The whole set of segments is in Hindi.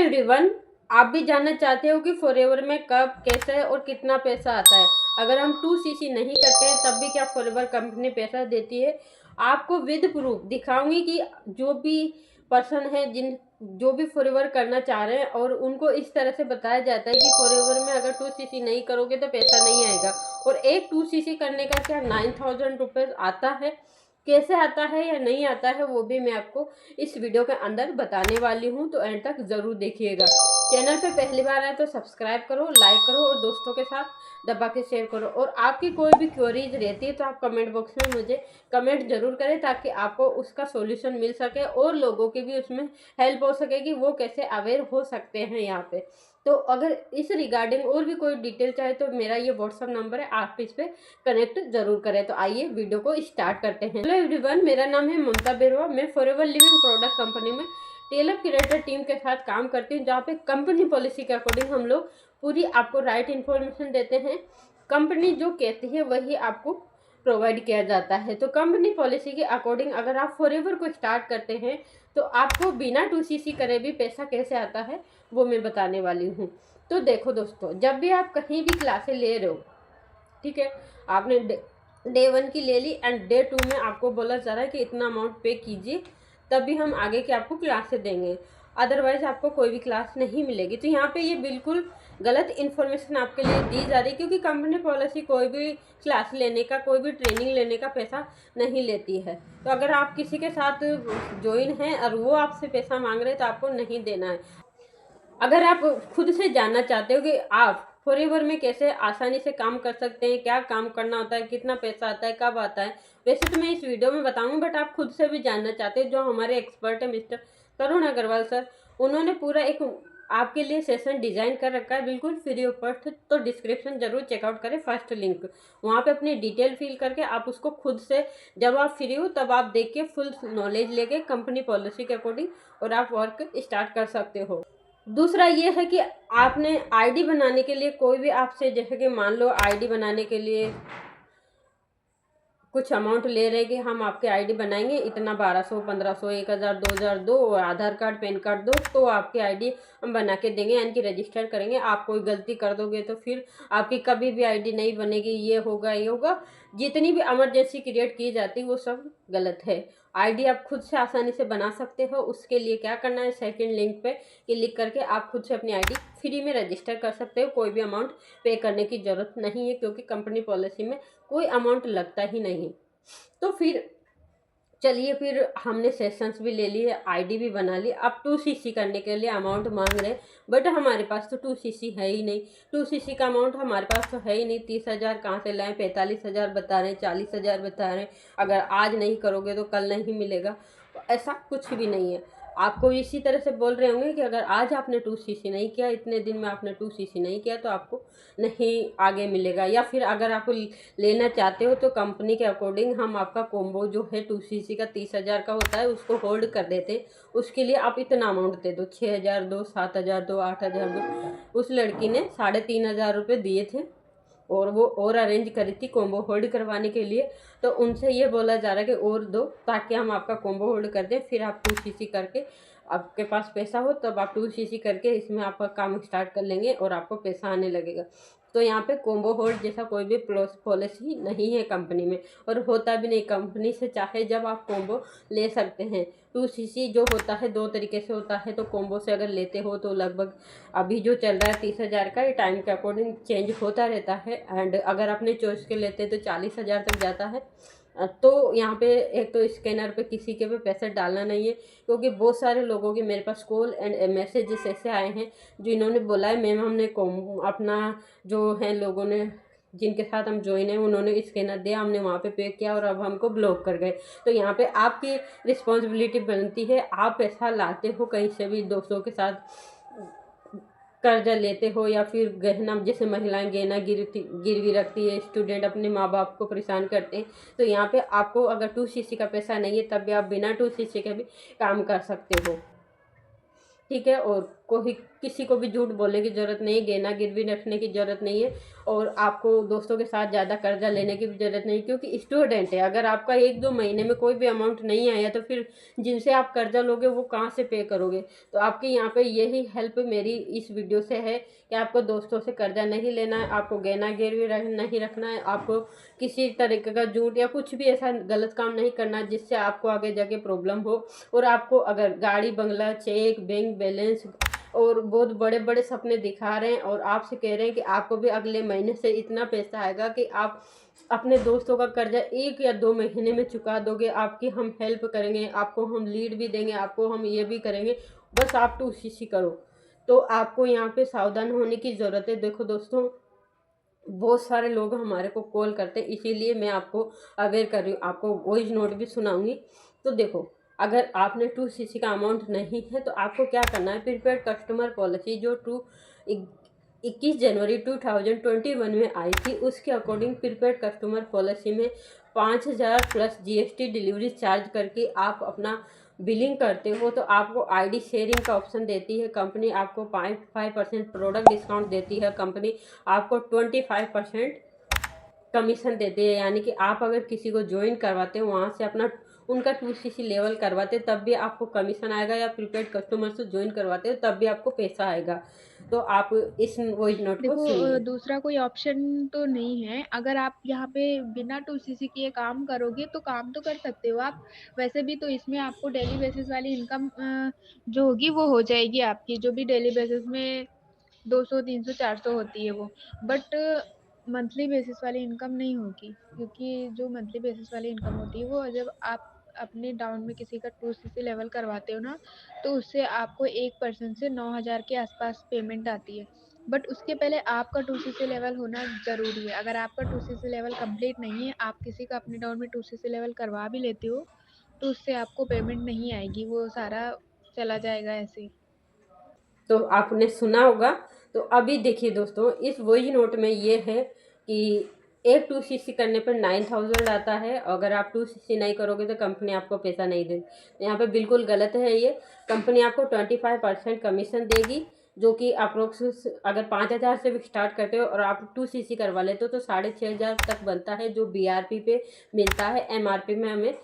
एवरीवन, आप भी जानना चाहते हो कि फॉरएवर में कब, कैसे और कितना पैसा आता है। अगर हम 2cc नहीं करते हैं तब भी क्या फॉरएवर कंपनी पैसा देती है। आपको विद प्रूफ दिखाऊंगी कि जो भी पर्सन है जो भी फॉरएवर करना चाह रहे हैं और उनको इस तरह से बताया जाता है कि फॉरएवर में अगर 2cc नहीं करोगे तो पैसा नहीं आएगा। और एक 2cc करने का क्या 9000 रुपये आता है, कैसे आता है या नहीं आता है वो भी मैं आपको इस वीडियो के अंदर बताने वाली हूँ, तो एंड तक ज़रूर देखिएगा। चैनल पे पहली बार आए तो सब्सक्राइब करो, लाइक करो और दोस्तों के साथ दबा के शेयर करो। और आपकी कोई भी क्वेरीज रहती है तो आप कमेंट बॉक्स में मुझे कमेंट जरूर करें ताकि आपको उसका सॉल्यूशन मिल सके और लोगों की भी उसमें हेल्प हो सके कि वो कैसे अवेयर हो सकते हैं यहाँ पे। तो अगर इस रिगार्डिंग और भी कोई डिटेल चाहे तो मेरा ये व्हाट्सअप नंबर है, आप इस पर कनेक्ट जरूर करें। तो आइए वीडियो को स्टार्ट करते हैं। हेलो एवरीवन, मेरा नाम है ममता बेरवा। मैं फॉरएवर लिविंग प्रोडक्ट कंपनी में टेलर क्यूरेटर टीम के साथ काम करती हूँ, जहाँ पे कंपनी पॉलिसी के अकॉर्डिंग हम लोग पूरी आपको राइट इन्फॉर्मेशन देते हैं। कंपनी जो कहती है वही आपको प्रोवाइड किया जाता है। तो कंपनी पॉलिसी के अकॉर्डिंग अगर आप फॉरएवर को स्टार्ट करते हैं तो आपको बिना 2cc करे भी पैसा कैसे आता है वो मैं बताने वाली हूँ। तो देखो दोस्तों, जब भी आप कहीं भी क्लासें ले रहे हो, ठीक है, आपने डे 1 की ले ली एंड डे 2 में आपको बोला जा रहा है कि इतना अमाउंट पे कीजिए तभी हम आगे की आपको क्लासें देंगे, अदरवाइज आपको कोई भी क्लास नहीं मिलेगी। तो यहाँ पे ये बिल्कुल गलत इन्फॉर्मेशन आपके लिए दी जा रही है, क्योंकि कंपनी पॉलिसी कोई भी क्लास लेने का, कोई भी ट्रेनिंग लेने का पैसा नहीं लेती है। तो अगर आप किसी के साथ ज्वाइन हैं और वो आपसे पैसा मांग रहे हैं तो आपको नहीं देना है। अगर आप खुद से जानना चाहते हो कि आप फॉरएवर में कैसे आसानी से काम कर सकते हैं, क्या काम करना होता है, कितना पैसा आता है, कब आता है, वैसे तो मैं इस वीडियो में बताऊंगा, बट आप खुद से भी जानना चाहते हैं, जो हमारे एक्सपर्ट है मिस्टर तरुण अग्रवाल सर, उन्होंने पूरा एक आपके लिए सेशन डिजाइन कर रखा है बिल्कुल फ्री ऑफ कॉस्ट। तो डिस्क्रिप्शन जरूर चेकआउट करें, फर्स्ट लिंक वहाँ पे अपनी डिटेल फिल करके आप उसको खुद से, जब आप फ्री हो तब आप देख के फुल नॉलेज लेके कंपनी पॉलिसी के अकॉर्डिंग और आप वर्क स्टार्ट कर सकते हो। दूसरा ये है कि आपने आईडी बनाने के लिए कोई भी आपसे, जैसे कि मान लो आईडी बनाने के लिए कुछ अमाउंट ले रहे हैं कि हम आपके आईडी बनाएंगे इतना 1200, 1500, 1000, 2000 दो और आधार कार्ड पैन कार्ड दो तो आपकी आईडी हम बना के देंगे, यानी कि रजिस्टर करेंगे। आप कोई गलती कर दोगे तो फिर आपकी कभी भी आईडी नहीं बनेगी, ये होगा ये होगा। जितनी भी इमरजेंसी क्रिएट की जाती है वो सब गलत है। आईडी आप खुद से आसानी से बना सकते हो। उसके लिए क्या करना है, सेकंड लिंक पे क्लिक करके आप खुद से अपनी आईडी फ्री में रजिस्टर कर सकते हो। कोई भी अमाउंट पे करने की ज़रूरत नहीं है, क्योंकि कंपनी पॉलिसी में कोई अमाउंट लगता ही नहीं। तो फिर चलिए, फिर हमने सेशंस भी ले लिए, आईडी भी बना ली। अब 2cc करने के लिए अमाउंट मांग रहे, बट हमारे पास तो 2cc है ही नहीं। 2cc का अमाउंट हमारे पास तो है ही नहीं। 30,000 कहाँ से लाएं, 45,000 बता रहे हैं, 40,000 बता रहे हैं। अगर आज नहीं करोगे तो कल नहीं मिलेगा, तो ऐसा कुछ भी नहीं है। आपको इसी तरह से बोल रहे होंगे कि अगर आज आपने 2cc नहीं किया, इतने दिन में आपने 2cc नहीं किया तो आपको नहीं आगे मिलेगा। या फिर अगर आप लेना चाहते हो तो कंपनी के अकॉर्डिंग हम आपका कॉम्बो जो है 2cc का 30,000 का होता है उसको होल्ड कर देते हैं। उसके लिए आप इतना अमाउंट दे दो, 6,000 दो, 7,000 दो, 8,000 दो। उस लड़की ने 3,500 रुपये दिए थे और वो और अरेंज करी थी कॉम्बो होल्ड करवाने के लिए। तो उनसे ये बोला जा रहा है कि और दो ताकि हम आपका कॉम्बो होल्ड कर दें, फिर आप 2cc करके आपके पास पैसा हो तब आप 2cc करके इसमें आपका काम स्टार्ट कर लेंगे और आपको पैसा आने लगेगा। तो यहाँ पे कॉम्बो होल्ड जैसा कोई भी पॉलिसी नहीं है कंपनी में, और होता भी नहीं। कंपनी से चाहे जब आप कॉम्बो ले सकते हैं। 2cc जो होता है दो तरीके से होता है, तो कॉम्बो से अगर लेते हो तो लगभग अभी जो चल रहा है 30,000 का, ये टाइम के अकॉर्डिंग चेंज होता रहता है। एंड अगर अपने चॉइस के लेते हैं तो 40,000 तक जाता है। तो यहाँ पे एक तो स्कैनर पे किसी के भी पैसे डालना नहीं है, क्योंकि बहुत सारे लोगों के मेरे पास कॉल एंड मैसेजेस ऐसे आए हैं जिन्होंने बोला है मैम हमने अपना जो है लोगों ने जिनके साथ हम ज्वाइन है उन्होंने स्कैनर दिया, हमने वहाँ पे पे किया और अब हमको ब्लॉक कर गए। तो यहाँ पे आपकी रिस्पॉन्सिबिलिटी बनती है, आप पैसा लाते हो कहीं से भी दोस्तों के साथ कर्जा लेते हो या फिर गहना, जैसे महिलाएं गहना गिरवी रखती है, स्टूडेंट अपने माँ बाप को परेशान करते हैं। तो यहाँ पे आपको अगर 2cc का पैसा नहीं है तब भी आप बिना 2cc के भी काम कर सकते हो, ठीक है। और कोई किसी को भी झूठ बोलने की ज़रूरत नहीं है, गहना गिरवी रखने की ज़रूरत नहीं है, और आपको दोस्तों के साथ ज़्यादा कर्जा लेने की भी ज़रूरत नहीं, क्योंकि स्टूडेंट है। अगर आपका 1-2 महीने में कोई भी अमाउंट नहीं आया तो फिर जिनसे आप कर्जा लोगे वो कहाँ से पे करोगे। तो आपकी यहाँ पे यही हेल्प मेरी इस वीडियो से है कि आपको दोस्तों से कर्जा नहीं लेना है, आपको गहना गिरवी नहीं रखना है, आपको किसी तरीके का झूठ या कुछ भी ऐसा गलत काम नहीं करना जिससे आपको आगे जाके प्रॉब्लम हो। और आपको अगर गाड़ी बंगला, चेक, बैंक बैलेंस और बहुत बड़े बड़े सपने दिखा रहे हैं और आपसे कह रहे हैं कि आपको भी अगले महीने से इतना पैसा आएगा कि आप अपने दोस्तों का कर्जा 1 या 2 महीने में चुका दोगे, आपकी हम हेल्प करेंगे, आपको हम लीड भी देंगे, आपको हम ये भी करेंगे, बस आप 2cc करो। तो आपको यहाँ पे सावधान होने की ज़रूरत है। देखो दोस्तों, बहुत सारे लोग हमारे को कॉल करते हैं, इसीलिए मैं आपको अवेयर कर रही हूँ, आपको वॉइस नोट भी सुनाऊंगी। तो देखो, अगर आपने 2cc का अमाउंट नहीं है तो आपको क्या करना है, प्रीपेड कस्टमर पॉलिसी जो 21 जनवरी 2021 में आई थी, उसके अकॉर्डिंग प्रीपेड कस्टमर पॉलिसी में 5,000 प्लस GST डिलीवरी चार्ज करके आप अपना बिलिंग करते हो तो आपको ID शेयरिंग का ऑप्शन देती है कंपनी, आपको 5% प्रोडक्ट डिस्काउंट देती है कंपनी, आपको 25% कमीशन देते हैं। यानी कि आप अगर किसी को ज्वाइन करवाते हो वहाँ से अपना उनका 2cc लेवल करवाते तब भी आपको कमीशन आएगा, या प्रीपेड कस्टमर से ज्वाइन करवाते हो तब भी आपको पैसा आएगा। तो आप इस वॉइस नोट को देखो सुनिए। दूसरा कोई ऑप्शन तो नहीं है। अगर आप यहाँ पे बिना 2cc किए काम करोगे तो काम तो कर सकते हो आप। वैसे भी तो इसमें आपको डेली बेसिस वाली इनकम जो होगी वो हो जाएगी आपकी, जो भी डेली बेसिस में 200 300 400 होती है वो। बट मंथली बेसिस वाली इनकम नहीं होगी, क्योंकि जो मंथली बेसिस वाली इनकम होती है वो जब आप अपने डाउन में किसी का 2cc लेवल करवाते हो ना, तो उससे आपको 1% से 9,000 के आसपास पेमेंट आती है। बट उसके पहले आपका 2cc लेवल होना ज़रूरी है। अगर आपका 2cc लेवल कंप्लीट नहीं है, आप किसी का अपने डाउन में 2cc लेवल करवा भी लेते हो, तो उससे आपको पेमेंट नहीं आएगी, वो सारा चला जाएगा ऐसे ही। तो आपने सुना होगा। तो अभी देखिए दोस्तों, इस वॉइस नोट में ये है कि एक 2cc करने पर 9,000 आता है, अगर आप 2cc नहीं करोगे तो कंपनी आपको पैसा नहीं देगी। यहाँ पे बिल्कुल गलत है ये। कंपनी आपको 25% कमीशन देगी, जो कि अप्रोक्स अगर 5,000 से भी स्टार्ट करते हो और आप 2cc करवा लेते हो तो 6,500 तक बनता है, जो BRP पे मिलता है, MRP में हमें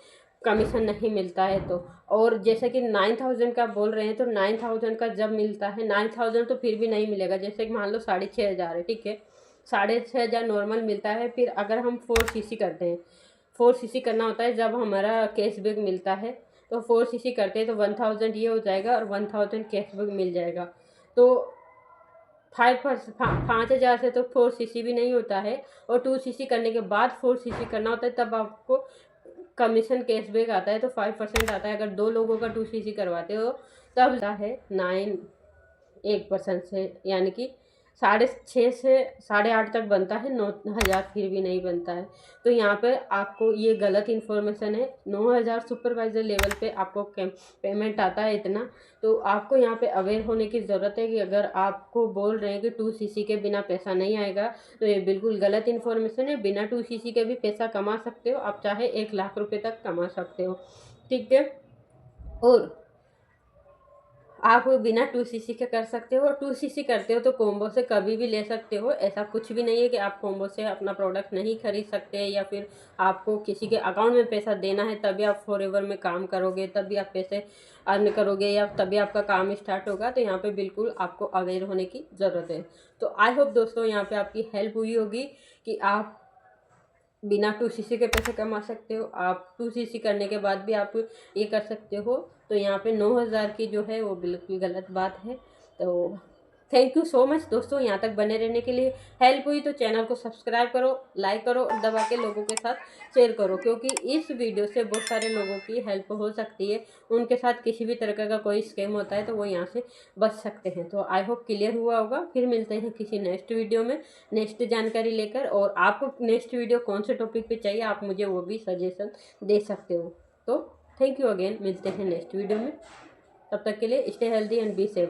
कमीशन नहीं मिलता है। तो और जैसे कि 9,000 का बोल रहे हैं, तो 9,000 का जब मिलता है, 9,000 तो फिर भी नहीं मिलेगा। जैसे कि मान लो 6,500 है, ठीक है, 6,500 नॉर्मल मिलता है। फिर अगर हम 4cc करते हैं, 4cc करना होता है जब हमारा कैशबैक मिलता है, तो 4cc करते हैं तो 1,000 ये हो जाएगा और 1,000 कैशबैक मिल जाएगा। तो 5,000 से तो 4cc भी नहीं होता है, और 2cc करने के बाद 4cc करना होता है, तब आपको कमीशन कैशबैक आता है, तो 5% आता है। अगर 2 लोगों का 2cc करवाते हो तब आता है 1% से, यानी कि 6.5 से 8.5 तक बनता है, 9,000 फिर भी नहीं बनता है। तो यहाँ पे आपको ये गलत इन्फॉर्मेशन है। 9,000 सुपरवाइज़र लेवल पे आपको पेमेंट आता है इतना। तो आपको यहाँ पे अवेयर होने की ज़रूरत है कि अगर आपको बोल रहे हैं कि 2cc के बिना पैसा नहीं आएगा, तो ये बिल्कुल गलत इन्फॉर्मेशन है। बिना 2cc के भी पैसा कमा सकते हो आप, चाहे 1,00,000 रुपये तक कमा सकते हो, ठीक है। और आप बिना 2cc के कर सकते हो, और 2cc करते हो तो कॉम्बो से कभी भी ले सकते हो। ऐसा कुछ भी नहीं है कि आप कॉम्बो से अपना प्रोडक्ट नहीं खरीद सकते, या फिर आपको किसी के अकाउंट में पैसा देना है तभी आप फॉरएवर में काम करोगे, तभी आप पैसे अर्न करोगे, या तभी आपका काम स्टार्ट होगा। तो यहाँ पे बिल्कुल आपको अवेयर होने की ज़रूरत है। तो आई होप दोस्तों यहाँ पे आपकी हेल्प हुई होगी कि आप बिना 2cc के पैसे कमा सकते हो, आप 2cc करने के बाद भी आप ये कर सकते हो। तो यहाँ पे 9,000 की जो है वो बिल्कुल गलत बात है। तो थैंक यू सो मच दोस्तों, यहाँ तक बने रहने के लिए। हेल्प हुई तो चैनल को सब्सक्राइब करो, लाइक करो और दबा के लोगों के साथ शेयर करो, क्योंकि इस वीडियो से बहुत सारे लोगों की हेल्प हो सकती है। उनके साथ किसी भी तरह का कोई स्कैम होता है तो वो यहाँ से बच सकते हैं। तो आई होप क्लियर हुआ होगा। फिर मिलते हैं किसी नेक्स्ट वीडियो में नेक्स्ट जानकारी लेकर, और आपको नेक्स्ट वीडियो कौन से टॉपिक पे चाहिए आप मुझे वो भी सजेशन दे सकते हो। तो थैंक यू अगेन, मिलते हैं नेक्स्ट वीडियो में। तब तक के लिए stay healthy and be safe.